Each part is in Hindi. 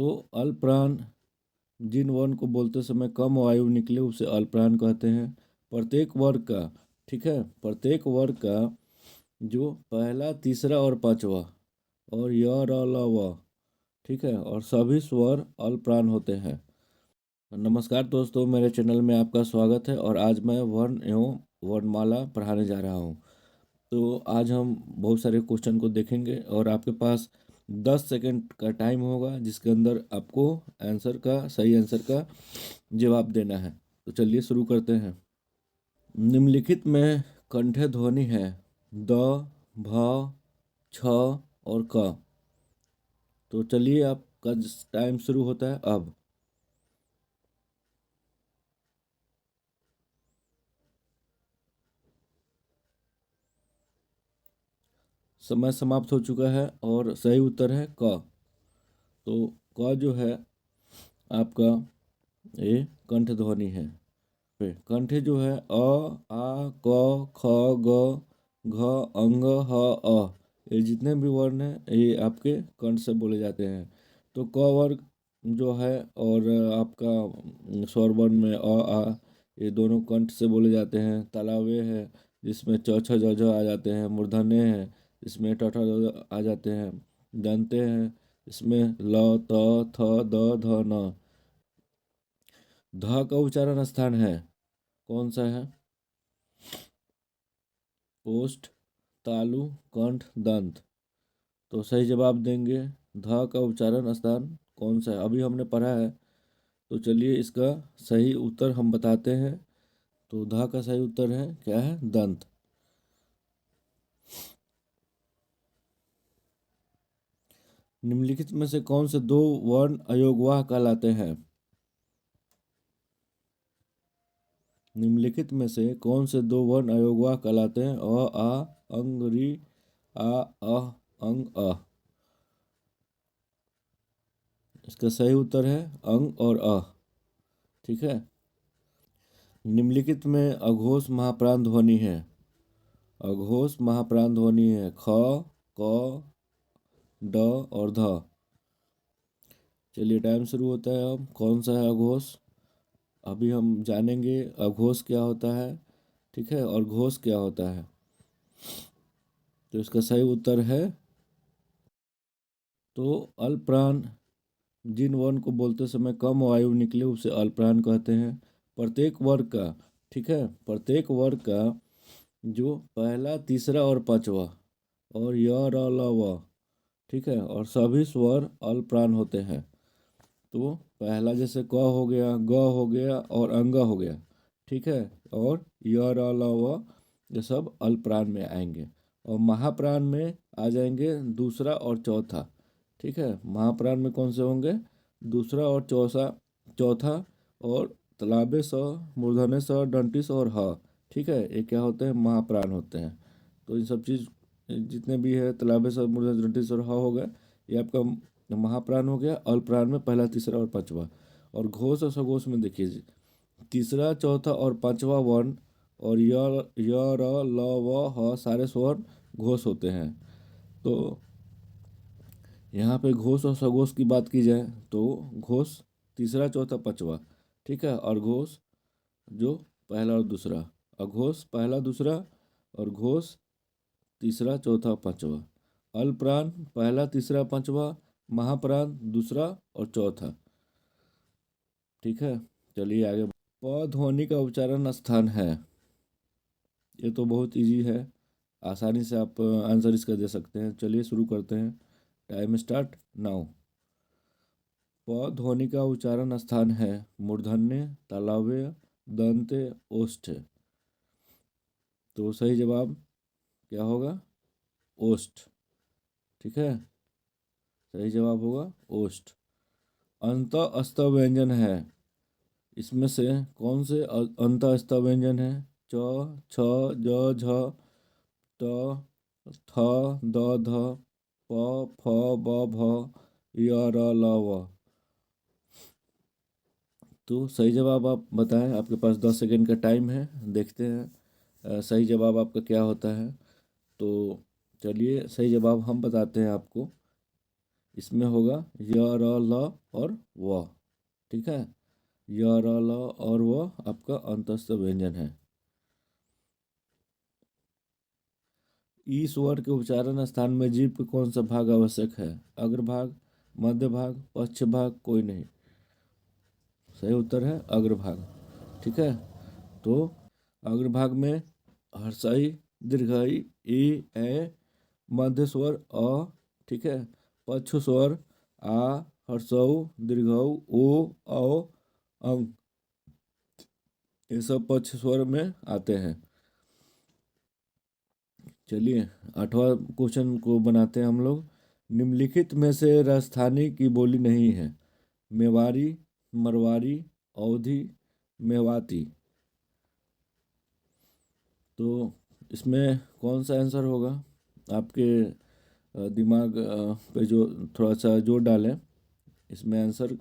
तो अल्पप्राण जिन वर्ण को बोलते समय कम वायु निकले उसे अल्पप्राण कहते हैं। प्रत्येक वर्ग का, ठीक है, प्रत्येक वर्ग का जो पहला, तीसरा और पांचवा और य र ल व, ठीक है, और सभी स्वर अल्पप्राण होते हैं। नमस्कार दोस्तों, मेरे चैनल में आपका स्वागत है और आज मैं वर्ण एवं वर्णमाला पढ़ाने जा रहा हूँ। तो आज हम बहुत सारे क्वेश्चन को देखेंगे और आपके पास 10 सेकंड का टाइम होगा जिसके अंदर आपको सही आंसर का जवाब देना है। तो चलिए शुरू करते हैं। निम्नलिखित में कंठ्य ध्वनि है द, भ, छ और क। तो चलिए आपका टाइम शुरू होता है अब। समय समाप्त हो चुका है और सही उत्तर है क। तो क जो है आपका ये कंठ ध्वनि है। कंठ जो है अ, आ, क, ख, ग, घ, अंग, ह, अ, ये जितने भी वर्ण हैं ये आपके कंठ से बोले जाते हैं। तो क वर्ग जो है और आपका स्वर वर्ण में आ ये दोनों कंठ से बोले जाते हैं। तालव्य है जिसमें च, छ, ज, झ आ जाते हैं। मूर्धन्य है इसमें ट, ठ, द आ जाते हैं। दंते हैं इसमें ल, त, थ, द, ध, न। ध का उच्चारण स्थान है कौन सा है? ओष्ठ, तालु, कंठ, दंत। तो सही जवाब देंगे ध का उच्चारण स्थान कौन सा है, अभी हमने पढ़ा है। तो चलिए इसका सही उत्तर हम बताते हैं। तो ध का सही उत्तर है क्या है? दंत। निम्नलिखित में से कौन से दो वर्ण अयोगवाह कहलाते हैं? निम्नलिखित में से कौन से दो वर्ण अयोगवाह कहलाते हैं? अ, आ, अंग, री, आ, अह, अंग, अ। इसका सही उत्तर है अंग और अ, ठीक है। निम्नलिखित में अघोष महाप्राण ध्वनि है। अघोष महाप्राण ध्वनि है ख, क, ड और ध। चलिए टाइम शुरू होता है अब। कौन सा है अघोष? अभी हम जानेंगे अघोष क्या होता है, ठीक है, और घोष क्या होता है। तो इसका सही उत्तर है तो अल्पप्राण जिन वर्ण को बोलते समय कम वायु निकले उसे अल्पप्राण कहते हैं। प्रत्येक वर्ग का, ठीक है, प्रत्येक वर्ग का जो पहला, तीसरा और पांचवा और य र ल व, ठीक है, और सभी स्वर अल्पप्राण होते हैं। तो पहला जैसे क हो गया, ग हो गया और अंग हो गया, ठीक है, और य र ल व ये सब अल्पप्राण में आएंगे। और महाप्राण में आ जाएंगे दूसरा और चौथा, ठीक है। महाप्राण में कौन से होंगे? दूसरा और चौथा और तालव्य स, मूर्धन्य स, दंती स और ह, ठीक है, ये क्या होते हैं? महाप्राण होते हैं। तो इन सब चीज़ जितने भी है तालव्य स, मूर्धन्य, दंती स और ह हो गए, ये आपका महाप्राण हो गया। अल्पप्राण में पहला, तीसरा और पांचवा। और घोष और सघोष में देखिए तीसरा, चौथा और पांचवा वर्ण और य र ल व ह सारे स्वर घोष होते हैं। तो यहाँ पे घोष और सघोष की बात की जाए तो घोष तीसरा, चौथा, पांचवा, ठीक है, और घोष जो पहला और दूसरा। अघोष पहला, दूसरा और घोष तीसरा, चौथा, पांचवा। अल्पप्राण पहला, तीसरा, पांचवा। महाप्राण दूसरा और चौथा, ठीक है। चलिए आगे। प ध्वनि का उच्चारण स्थान है। ये तो बहुत इजी है, आसानी से आप आंसर इसका दे सकते हैं। चलिए शुरू करते हैं। Time start now. प ध्वनि का उच्चारण स्थान है मूर्धन्य, तालव्य, दंते, ओष्ठ। तो सही जवाब क्या होगा? ओष्ठ, ठीक है, सही जवाब होगा ओष्ठ। अंत अस्त व्यंजन है, इसमें से कौन से अंत अस्त व्यंजन है? च, छ, ज, झ, ट, थ, द, ध, प, फ, ब, भ, य, र, ल, व। तो सही जवाब आप बताएं, आपके पास 10 सेकंड का टाइम है। देखते हैं सही जवाब आपका क्या होता है। तो चलिए सही जवाब हम बताते हैं आपको। इसमें होगा य र ल और व। ठीक है, य र ल और व आपका अंतस्थ व्यंजन है। ई स्वर के उच्चारण स्थान में जीभ के कौन सा भाग आवश्यक है? अग्रभाग, मध्य भाग, पश्च भाग, कोई नहीं। सही उत्तर है अग्रभाग। ठीक है, तो अग्रभाग में हर्षाई, दीर्घाई, ई, ए, मध्य स्वर अ, ठीक है, पक्ष स्वर आ, हर्षऊ, दीर्घऊ, ओ, औ, अंग, ये सब पक्ष स्वर में आते हैं। चलिए 8वां क्वेश्चन को बनाते हैं हम लोग। निम्नलिखित में से राजस्थानी की बोली नहीं है? मेवाड़ी, मरवाड़ी, अवधी, मेवाती। तो इसमें कौन सा आंसर होगा? आपके दिमाग पे जो थोड़ा सा जोर डालें। इसमें आंसर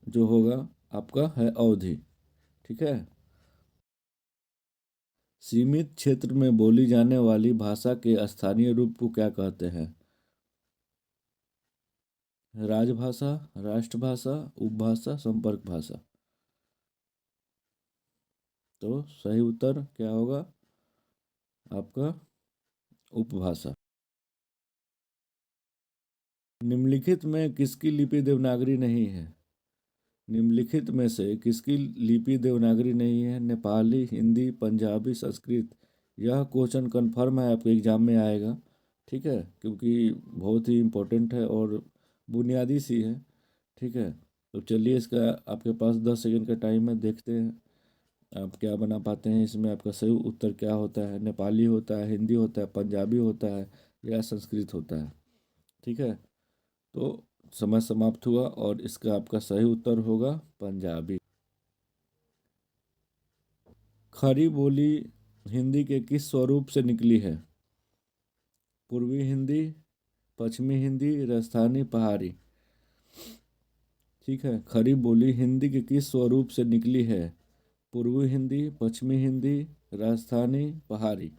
जो होगा आपका है अवधी। ठीक है, सीमित क्षेत्र में बोली जाने वाली भाषा के स्थानीय रूप को क्या कहते हैं? राजभाषा, राष्ट्रभाषा, उपभाषा, संपर्क भाषा। तो सही उत्तर क्या होगा आपका? उपभाषा। निम्नलिखित में किसकी लिपि देवनागरी नहीं है? निम्नलिखित में से किसकी लिपि देवनागरी नहीं है? नेपाली, हिंदी, पंजाबी, संस्कृत। यह क्वेश्चन कन्फर्म है आपके एग्जाम में आएगा। ठीक है, क्योंकि बहुत ही इम्पोर्टेंट है और बुनियादी सी है। ठीक है, तो चलिए इसका आपके पास 10 सेकंड का टाइम है, देखते हैं आप क्या बना पाते हैं। इसमें आपका सही उत्तर क्या होता है? नेपाली होता है, हिंदी होता है, पंजाबी होता है या संस्कृत होता है? ठीक है, तो समय समाप्त हुआ और इसका आपका सही उत्तर होगा पंजाबी। खड़ी बोली हिंदी के किस स्वरूप से निकली है? पूर्वी हिंदी, पश्चिमी हिंदी, राजस्थानी, पहाड़ी। ठीक है, खड़ी बोली हिंदी के किस स्वरूप से निकली है? पूर्वी हिंदी, पश्चिमी हिंदी, राजस्थानी, पहाड़ी।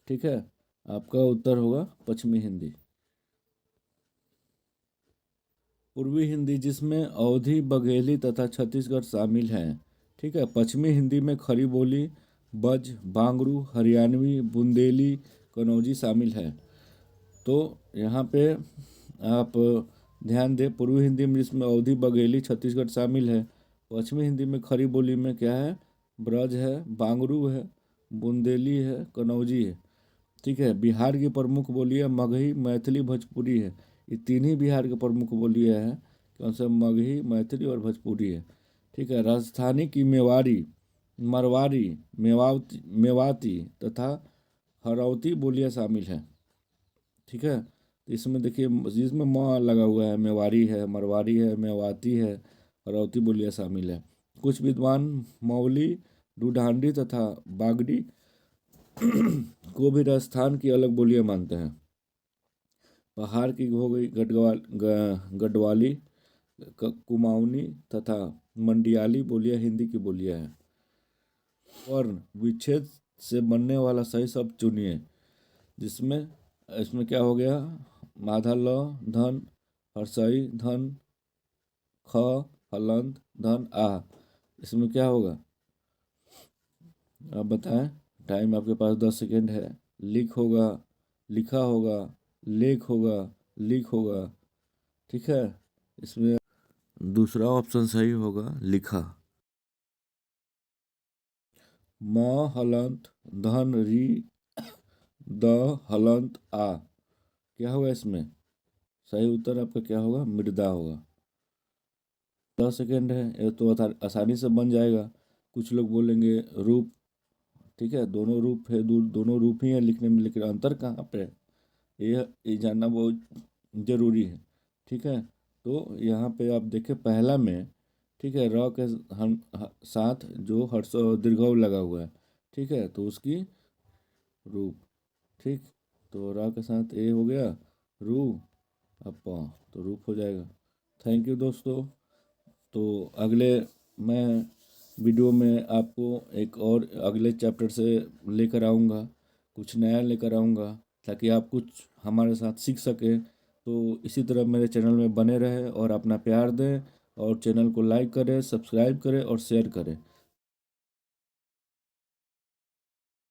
ठीक है, आपका उत्तर होगा पश्चिमी हिंदी। पूर्वी हिंदी जिसमें अवधी, बघेली तथा छत्तीसगढ़ शामिल हैं। ठीक है, पश्चिमी हिंदी में खड़ी बोली, बज, बांगरू, हरियाणवी, बुंदेली, कनौजी शामिल है। तो यहाँ पे आप ध्यान दें, पूर्वी हिंदी में जिसमें अवधी, बघेली, छत्तीसगढ़ शामिल है। पश्चिमी हिंदी में खड़ी बोली में क्या है? ब्रज है, बांगरू है, बुंदेली है, कनौजी है। ठीक है, बिहार की प्रमुख बोलियाँ मगही, मैथिली, भोजपुरी है। ये तीन ही बिहार की प्रमुख बोलियाँ हैं। कौन सा? मगही, मैथिली और भोजपुरी है। ठीक है, राजस्थानी की मेवाड़ी, मरवाड़ी, मेवाती तथा हरौती बोलियाँ शामिल हैं। ठीक है, तो इसमें देखिए जिसमें म लगा हुआ है, मेवाड़ी है, मरवाड़ी है, मेवाती है, हरौती बोलियाँ शामिल है। कुछ विद्वान मौली, ढूढ़ांडी तथा बागड़ी को भी राजस्थान की अलग बोलियां मानते हैं। पहाड़ की हो गई गढ़वाली, कुमाऊनी तथा मंडियाली बोलियां हिंदी की बोलियां हैं। वर्ण विच्छेद से बनने वाला सही शब्द चुनिए। जिसमें इसमें क्या हो गया? माधा ल धन, हर्षई धन, ख, हलंत धन, आ। इसमें क्या होगा आप बताएं। टाइम आपके पास 10 सेकेंड है। लिख होगा, लिखा होगा, लेख होगा, लिख होगा। ठीक है, इसमें दूसरा ऑप्शन सही होगा, लिखा। म हलंत धन री, द हलंत आ। क्या होगा इसमें? सही उत्तर आपका क्या होगा? मृदा होगा। 10 सेकेंड है, ये तो आसानी से बन जाएगा। कुछ लोग बोलेंगे रूप। ठीक है, दोनों रूप है, दोनों रूप ही है लिखने में, लेकिन अंतर कहाँ पे है ये जानना बहुत जरूरी है। ठीक है, तो यहाँ पे आप देखें पहला में, ठीक है, र के साथ जो हर्ष दीर्घऊ लगा हुआ है। ठीक है, तो उसकी रूप। ठीक, तो र के साथ ए हो गया, रू, अब प, तो रूप हो जाएगा। थैंक यू दोस्तों। तो अगले मैं वीडियो में आपको एक और अगले चैप्टर से लेकर आऊँगा, कुछ नया लेकर आऊँगा, ताकि आप कुछ हमारे साथ सीख सकें तो इसी तरह मेरे चैनल में बने रहें और अपना प्यार दें, और चैनल को लाइक करें, सब्सक्राइब करें और शेयर करें।